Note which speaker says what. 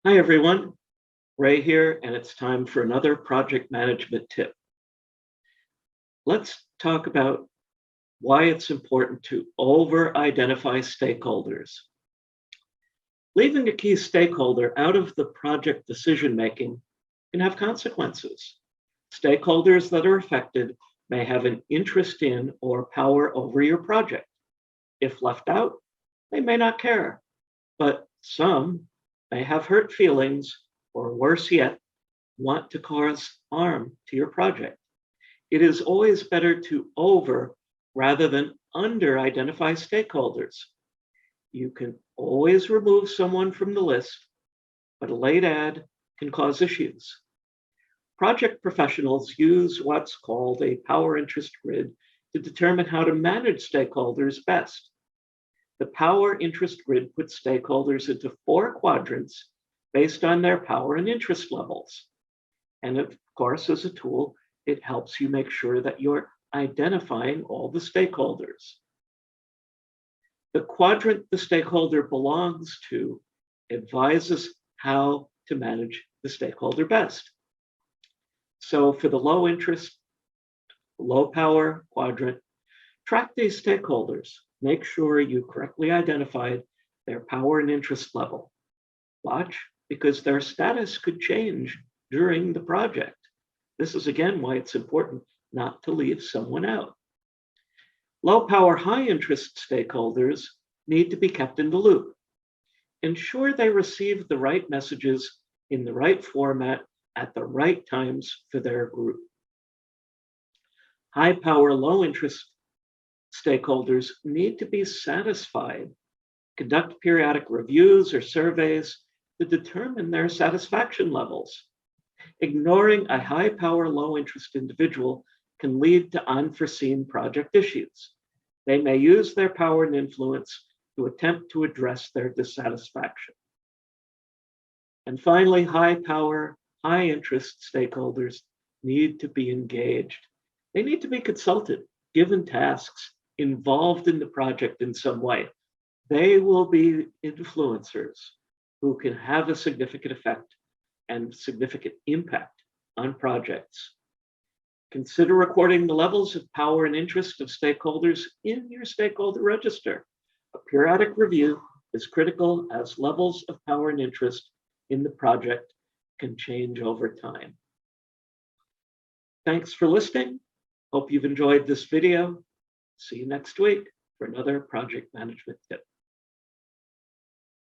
Speaker 1: Hi everyone, Ray here, and it's time for another project management tip. Let's talk about why it's important to over-identify stakeholders. Leaving a key stakeholder out of the project decision-making can have consequences. Stakeholders that are affected may have an interest in or power over your project. If left out, they may not care, but some may have hurt feelings, or worse yet, want to cause harm to your project. It is always better to over rather than under identify stakeholders. You can always remove someone from the list, but a late add can cause issues. Project professionals use what's called a power interest grid to determine how to manage stakeholders best. The power interest grid puts stakeholders into 4 quadrants based on their power and interest levels. And of course, as a tool, it helps you make sure that you're identifying all the stakeholders. The quadrant the stakeholder belongs to advises how to manage the stakeholder best. So for the low interest, low power quadrant, track these stakeholders. Make sure you correctly identified their power and interest level. Watch, because their status could change during the project. This is again why it's important not to leave someone out. Low power, high interest stakeholders need to be kept in the loop. Ensure they receive the right messages in the right format at the right times for their group. High power, low interest stakeholders need to be satisfied. Conduct periodic reviews or surveys to determine their satisfaction levels. Ignoring a high power, low interest individual can lead to unforeseen project issues. They may use their power and influence to attempt to address their dissatisfaction. And finally, high power, high interest stakeholders need to be engaged. They need to be consulted, given tasks, involved in the project in some way. They will be influencers who can have a significant effect and significant impact on projects. Consider recording the levels of power and interest of stakeholders in your stakeholder register. A periodic review is critical as levels of power and interest in the project can change over time. Thanks for listening. Hope you've enjoyed this video. See you next week for another project management tip.